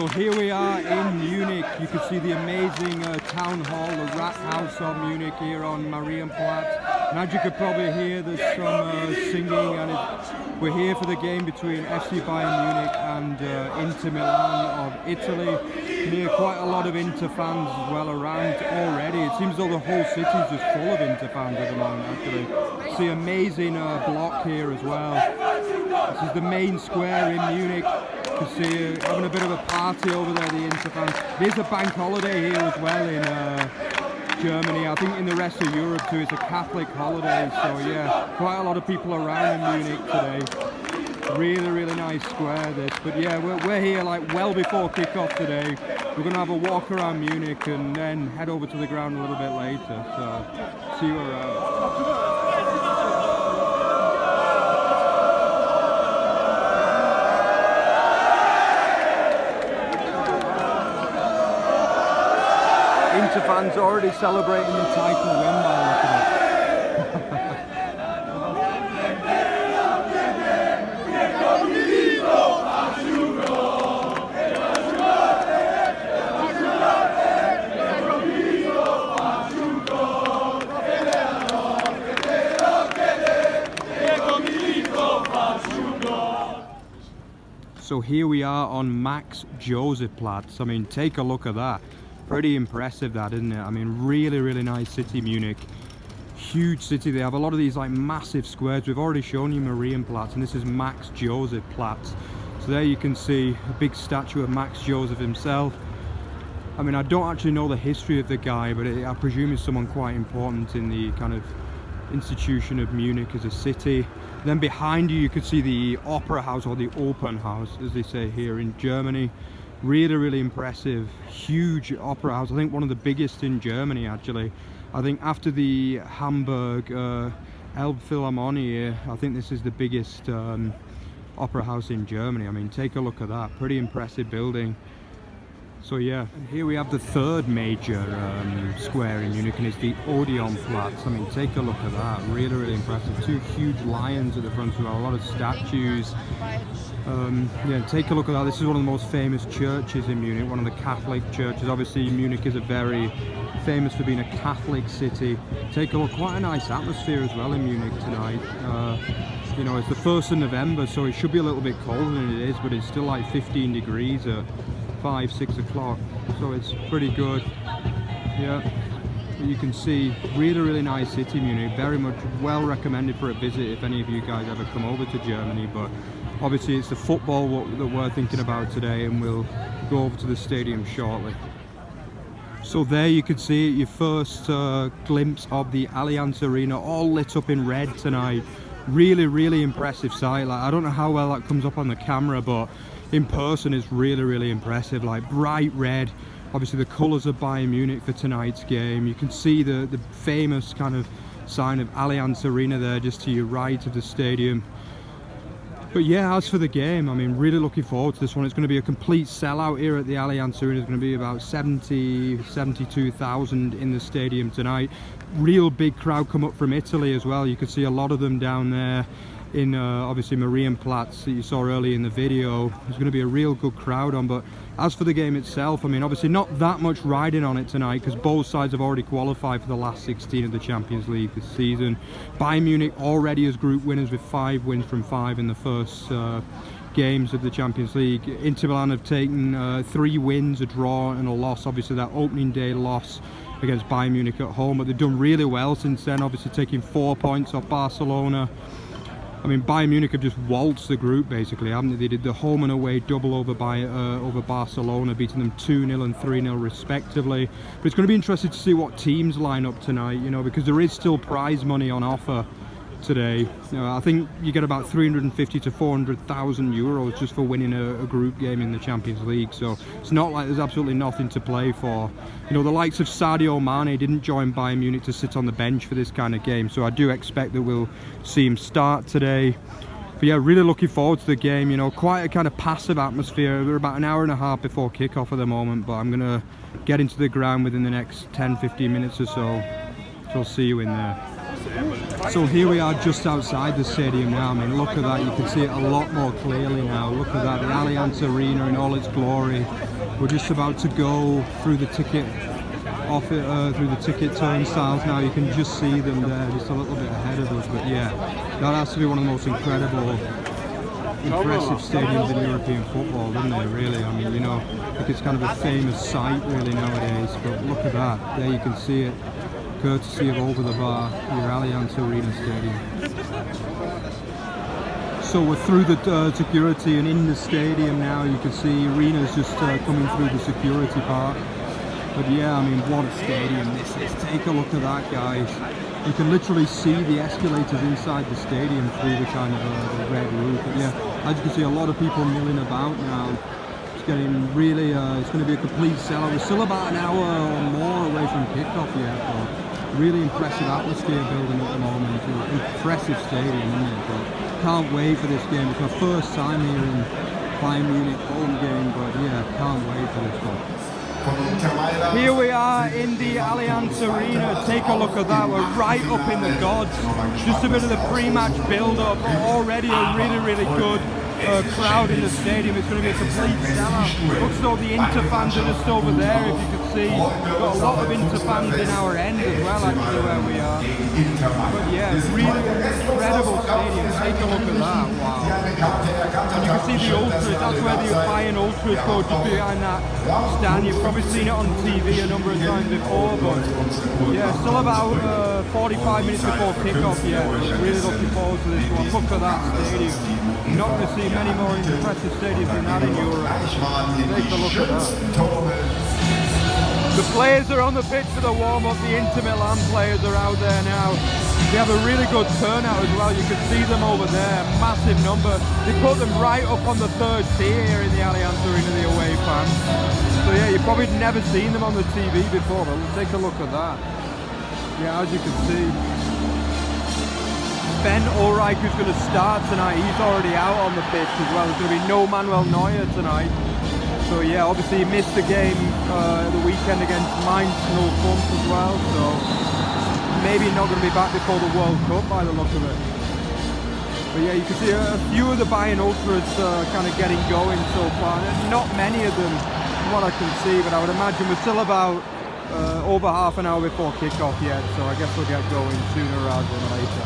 So here we are in Munich. You can see the amazing town hall, the Rathaus of Munich here on Marienplatz. And as you could probably hear, there's some singing, and we're here for the game between FC Bayern Munich and Inter Milan of Italy. You can hear quite a lot of Inter fans as well around already. It seems though the whole city is just full of Inter fans at the moment, actually. See amazing block here as well. This is the main square in Munich. You can see having a bit of a party over there, the Inter fans. There's a bank holiday here as well in Germany. I think in the rest of Europe too, it's a Catholic holiday. So yeah, quite a lot of people around in Munich today. Really nice square this. But yeah, we're here like well before kickoff today. We're going to have a walk around Munich and then head over to the ground a little bit later. So see you around. Inter fans already celebrating the title win by the look of it. So here we are on Max Joseph Platz. I mean, take a look at that. Pretty impressive that, isn't it? I mean, really nice city, Munich. Huge city. They have a lot of these like massive squares. We've already shown you Marienplatz, and this is Max Joseph Platz. So there you can see a big statue of Max Joseph himself. I mean, I don't actually know the history of the guy, but I presume he's someone quite important in the kind of institution of Munich as a city. Then behind you, you could see the Opera House, or the Open House, as they say here in Germany. Really impressive, huge opera house. I think one of the biggest in Germany, actually. I think after the Hamburg Elbphilharmonie, I think this is the biggest opera house in Germany. I mean, take a look at that. Pretty impressive building. So yeah, and here we have the third major square in Munich, and it's the Odeonplatz. I mean, take a look at that. Really impressive. Two huge lions at the front, with a lot of statues. Yeah, take a look at that. This is one of the most famous churches in Munich, one of the Catholic churches. Obviously, Munich is a very famous for being a Catholic city. Take a look. Quite a nice atmosphere as well in Munich tonight. You know, it's the 1st of November, so it should be a little bit colder than it is, but it's still like 15 degrees at 5-6 o'clock, so it's pretty good. Yeah, you can see really nice city, Munich. Very much well recommended for a visit if any of you guys ever come over to Germany. But obviously it's the football that we're thinking about today, and we'll go over to the stadium shortly. So there you can see your first glimpse of the Allianz Arena, all lit up in red tonight. Really impressive sight. Like, I don't know how well that comes up on the camera, but in person it's really impressive. Like bright red, obviously the colours of Bayern Munich for tonight's game. You can see the famous kind of sign of Allianz Arena there just to your right of the stadium. But yeah, as for the game, I mean, really looking forward to this one. It's going to be a complete sellout here at the Allianz Arena. There's going to be about 72,000 in the stadium tonight. Real big crowd come up from Italy as well. You can see a lot of them down there in obviously Marienplatz that you saw earlier in the video. There's going to be a real good crowd on. But as for the game itself, I mean, obviously not that much riding on it tonight, because both sides have already qualified for the last 16 of the Champions League this season. Bayern Munich already as group winners with 5 wins from 5 in the first games of the Champions League. Inter Milan have taken 3 wins, a draw and a loss. Obviously that opening day loss against Bayern Munich at home, but they've done really well since then, obviously taking 4 points off Barcelona. I mean, Bayern Munich have just waltzed the group basically, haven't they? They did the home and away double over Barcelona, beating them 2-0 and 3-0 respectively. But it's going to be interesting to see what teams line up tonight, you know, because there is still prize money on offer today. You know, I think you get about 350 to 400,000 euros just for winning a group game in the Champions League. So it's not like there's absolutely nothing to play for. You know, the likes of Sadio Mane didn't join Bayern Munich to sit on the bench for this kind of game, so I do expect that we'll see him start today. But yeah, really looking forward to the game. You know, quite a kind of passive atmosphere. We're about an hour and a half before kickoff at the moment, but I'm gonna get into the ground within the next 10-15 minutes or so. So I'll see you in there. So here we are just outside the stadium now. I mean, look at that, you can see it a lot more clearly now. Look at that, the Allianz Arena in all its glory. We're just about to go through the ticket through the ticket turnstiles now. You can just see them there, just a little bit ahead of us. But yeah, that has to be one of the most impressive stadiums in European football, doesn't it, really? I mean, you know, I think it's kind of a famous sight really nowadays, but look at that, there you can see it, courtesy of Over the Bar, your Allianz Arena stadium. So we're through the security and in the stadium now. You can see Arena's just coming through the security part. But yeah, I mean, what a stadium this is. Take a look at that, guys. You can literally see the escalators inside the stadium through the kind of the red roof. But yeah, as you can see, a lot of people milling about now. It's getting really, it's going to be a complete sellout. We're still about an hour or more away from kickoff yet, but really impressive atmosphere building at the moment. Impressive stadium, isn't it? But can't wait for this game. It's my first time here in Bayern Munich home game, but yeah, can't wait for this one. Here we are in the Allianz Arena. Take a look at that. We're right up in the gods. Just a bit of the pre-match build-up. Already a really good crowd in the stadium. It's going to be a complete sellout. Looks though the Inter fans are just over there, if you can see. We've got a lot of Inter fans in our end as well, actually, where we are. But yeah, really incredible stadium. Take a look at that. Wow. And you can see the ultras. That's where the Bayern ultras go, just behind that stand. You've probably seen it on TV a number of times before, but yeah, still about 45 minutes before kickoff yet. Really looking forward to this one. Look at that stadium. You're not going to see many more impressive stadiums than that in Europe. Take a look at that. The players are on the pitch for the warm-up. The Inter Milan players are out there now. They have a really good turnout as well. You can see them over there, massive number. They put them right up on the third tier here in the Allianz Arena, the away fans. So yeah, you've probably never seen them on the TV before, but take a look at that. Yeah, as you can see. Ben Ulreich, who's going to start tonight, he's already out on the pitch as well. There's going to be no Manuel Neuer tonight. So yeah, obviously he missed the game the weekend against Mainz 05 as well. So maybe not going to be back before the World Cup by the look of it. But yeah, you can see a few of the Bayern Ultras kind of getting going so far. Not many of them, from what I can see, but I would imagine we're still about over half an hour before kickoff yet. So I guess we'll get going sooner rather than later.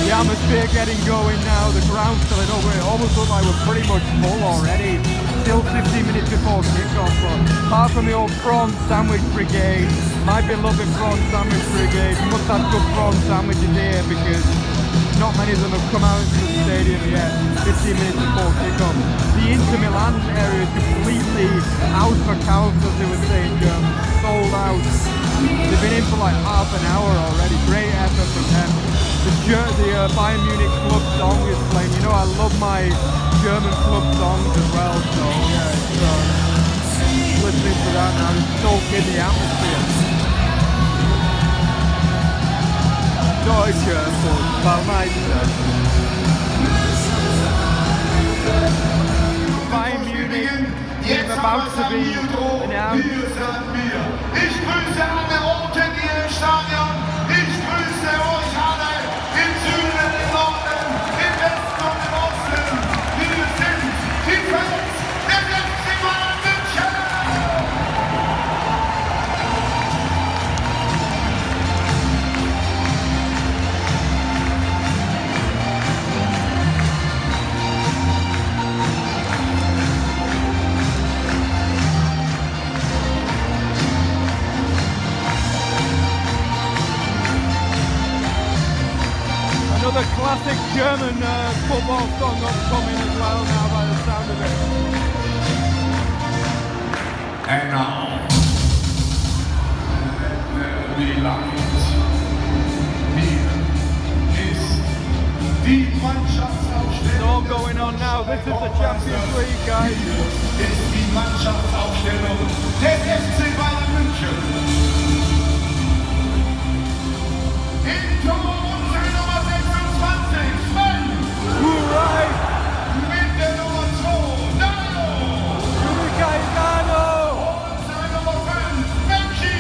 The atmosphere getting going now, the ground's filling over. It almost looks like we're pretty much full already. Still 15 minutes before kickoff, but apart from the old prawn sandwich brigade, my beloved prawn sandwich brigade, must have good prawn sandwiches here because not many of them have come out into the stadium yet, 15 minutes before kickoff. The Inter Milan area is completely out for cows, as they would say in German, sold out. They've been in for like half an hour already, great effort from them. The Bayern Munich club song is playing. You know, I love my German club songs as well, so yeah, it's listening to that now, just soak in the atmosphere. Deutsche Fußballmeister. Bayern Munich is about to be announced. Ich grüße alle Roten hier im Stadion. Ich grüße euch alle im Süden, im Norden, im Westen und im Osten. Wir sind die Fans der FC Bayern München. Another classic German football song upcoming as well now by the sound of it. And now, the Lions. Hier ist die Mannschaftsaufstellung. It's all going on now. This is the Champions League, guys. Hier ist die Mannschaftsaufstellung des FC Bayern München. In Tor unsere Nummer 26, Sven. Right. Mit der Nummer 2, Dano. Gaetano. Und seine Nummer 5, Menchi.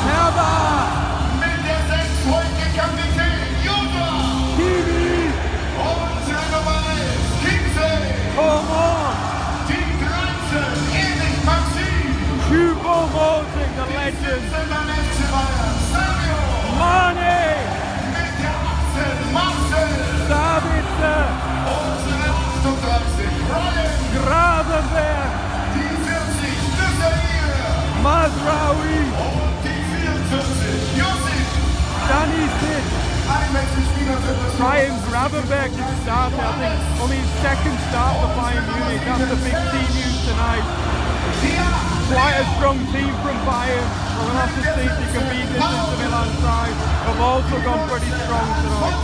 Herber. Mit der 6, Heuke Milan legend. Mane! Sabitzer! Gravenberg! Mazraoui! Stanisic! Ryan Gravenberg is starting, I think only his second start for Bayern Munich. That's the big team news tonight. Quite a strong team from Bayern, but we'll have to see if they can beat this Inter Milan side. They've also gone pretty strong tonight.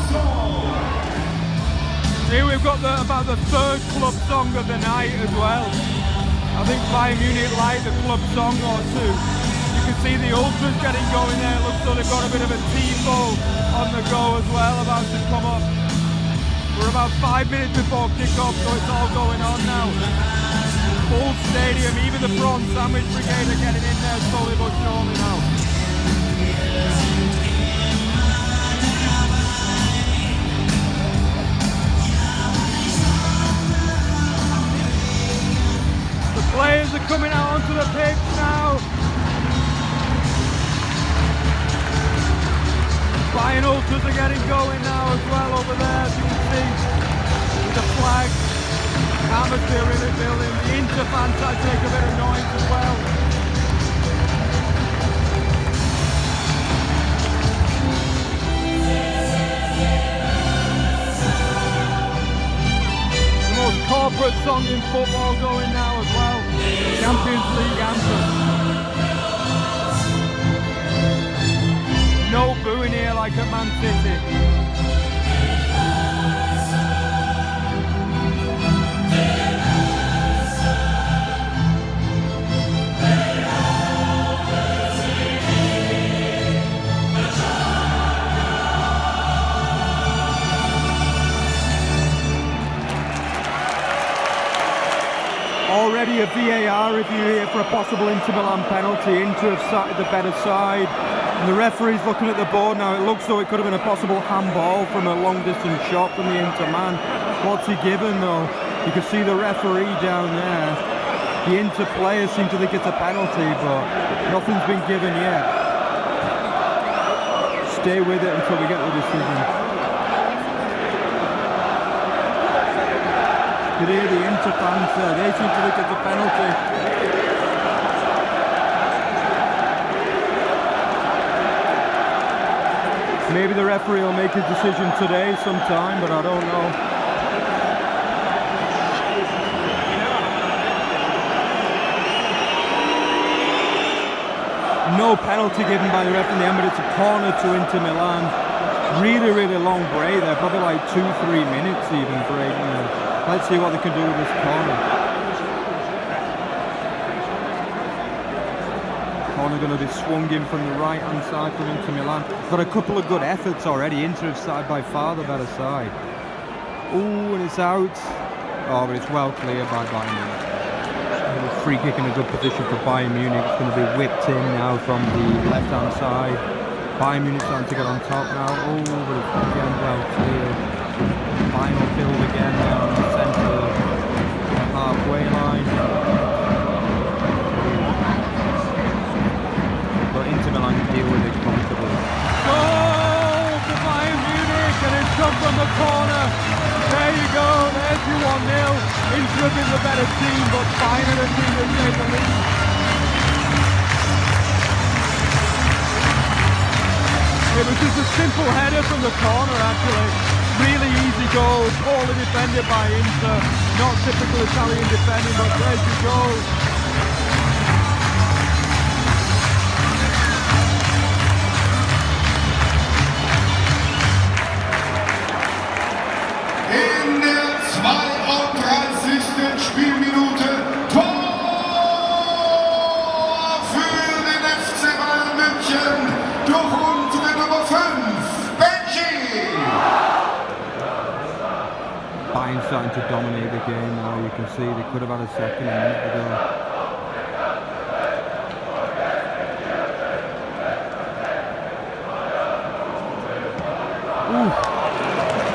Here we've got about the third club song of the night as well. I think Bayern Munich like the club song or two. You can see the ultras getting going there. It looks like they've got a bit of a tifo on the go as well, about to come up. We're about 5 minutes before kick-off, so it's all going on now. Full stadium, even the prawn sandwich brigade are getting in there slowly but surely now. The players are coming out onto the pitch now. Bayern ultras are getting going now as well over there, as you can see, with the flag. Atmosphere really building. The Inter fans try to make a bit of noise as well. The most corporate song in football going now as well. Champions League anthem. No booing here like at Man City. Already a VAR review here for a possible Inter Milan penalty. Inter have started the better side. And the referee's looking at the board now. It looks though it could have been a possible handball from a long distance shot from the Inter man. What's he given though? You can see the referee down there. The Inter players seem to think it's a penalty, but nothing's been given yet. Stay with it until we get the decision. You can hear the Inter fans there. They seem to think it's a penalty. Maybe the referee will make his decision today sometime, but I don't know. No penalty given by the ref in the end, but it's a corner to Inter Milan. Really long break there, probably like 2-3 minutes even break. Let's see what they can do with this corner. Corner going to be swung in from the right hand side from Inter Milan. Got a couple of good efforts already. Inter have side by far the better side. Ooh, and it's out. Oh, but it's well cleared by Bayern Munich. A free kick in a good position for Bayern Munich. It's going to be whipped in now from the left hand side. Bayern Munich starting to get on top now. Oh, but it's again well cleared. Final build again now in the centre of the halfway line. But Inter Milan can deal with it comfortably. Goal for Bayern Munich, and it's come from the corner. There you go, there's your 1-0. Inter have been the better team, but Bayern are the team that take the lead. It was just a simple header from the corner actually. Really easy goal, poorly defended by Inter. Not typical Italian defending, but there's your goal. In der 32. Spielminute Tor für den FC Bayern München durch unsere Nummer 5, Benji. Bayern starting to dominate the game now. You can see they could have had a second a minute ago.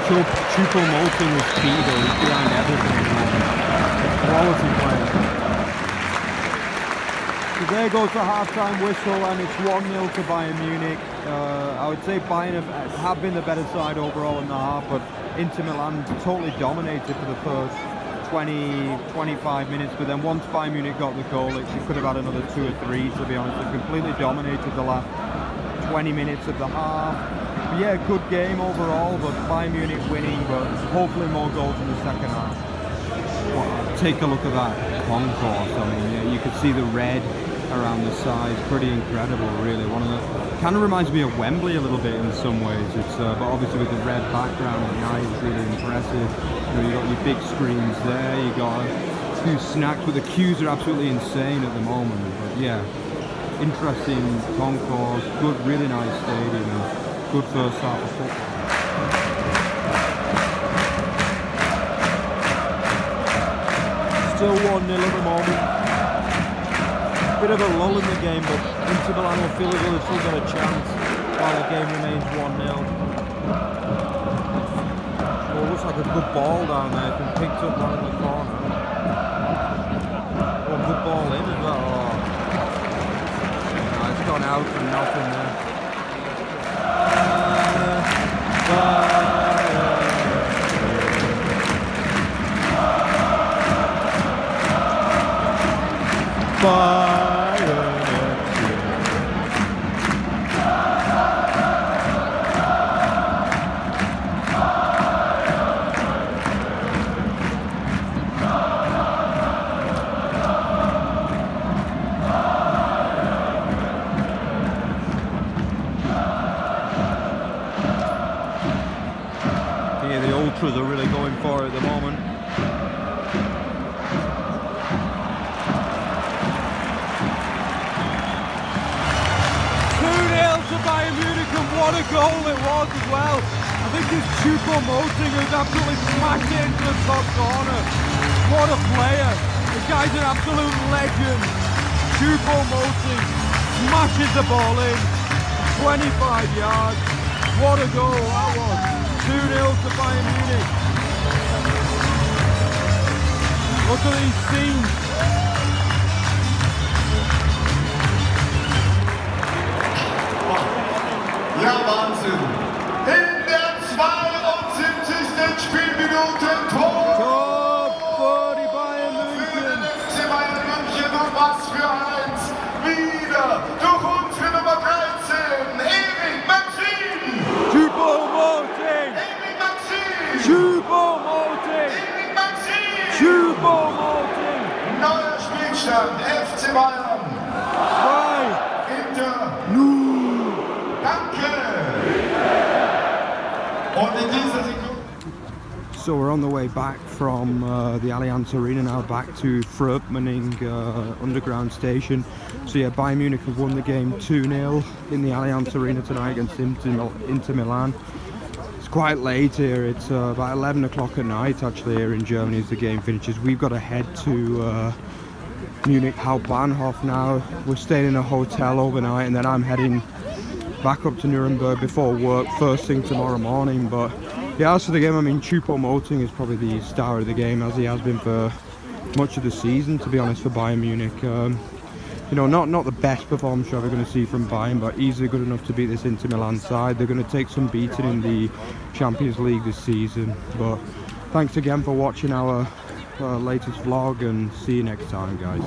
Choupo-Moting was key though, he's behind everything at the moment. Quality player. there goes the half-time whistle, and it's 1-0 to Bayern Munich. I would say Bayern have been the better side overall in the half, but Inter Milan totally dominated for the first 20-25 minutes, but then once Bayern Munich got the goal, it could have had another 2 or 3, to be honest. It completely dominated the last 20 minutes of the half. But yeah, good game overall, but Bayern Munich winning, but hopefully more goals in the second half. Well, take a look at that concourse. I mean, yeah, you could see the red around the sides, pretty incredible, really. One of the kind of reminds me of Wembley a little bit in some ways. It's but obviously with the red background, the eye is really impressive. You know, you got your big screens there. You got a few snacks, but the queues are absolutely insane at the moment. But yeah, interesting concourse, good, really nice stadium, and good first half of football. Still 1-0 at the moment. Bit of a lull in the game, but Inter Milan will feel as though they've still got a chance while the game remains 1-0. Oh, looks like a good ball down there. It's been picked up right in the corner. Oh, good ball in as well. Oh. No, it's gone out for nothing there. Yeah, the ultras are really going for it at the moment. 2-0 to Bayern Munich, and what a goal it was as well. I think it's Choupo-Moting who's absolutely smashed it into the top corner. What a player. The guy's an absolute legend. Choupo-Moting smashes the ball in, 25 yards. What a goal that was. 2-0 to Bayern Munich. Look at these scenes. Ja, Wahnsinn. In der 72. Spielminute Tor. Tor für die Bayern München. FC Bayern München, und was für eins. Wieder durch unsere Nummer 13, Erik Maxim. Choupo-Moting. Erik Maxim. Choupo-Moting. Erik Maxim. Choupo-Moting. Neuer Spielstand, FC Bayern. 2. Inter. Nu. Danke. Und in dieser Sekunde. So we're on the way back from the Allianz Arena now, back to Fröpmening underground station. So yeah, Bayern Munich have won the game 2-0 in the Allianz Arena tonight against Inter Milan. It's quite late here, it's about 11 o'clock at night actually here in Germany as the game finishes. We've got to head to Munich Hauptbahnhof now. We're staying in a hotel overnight, and then I'm heading back up to Nuremberg before work first thing tomorrow morning. But yeah, as for the game, I mean, Choupo-Moting is probably the star of the game, as he has been for much of the season, to be honest, for Bayern Munich. You know, not the best performance you're ever going to see from Bayern, but easily good enough to beat this Inter Milan side. They're going to take some beating in the Champions League this season. But thanks again for watching our latest vlog, and see you next time, guys.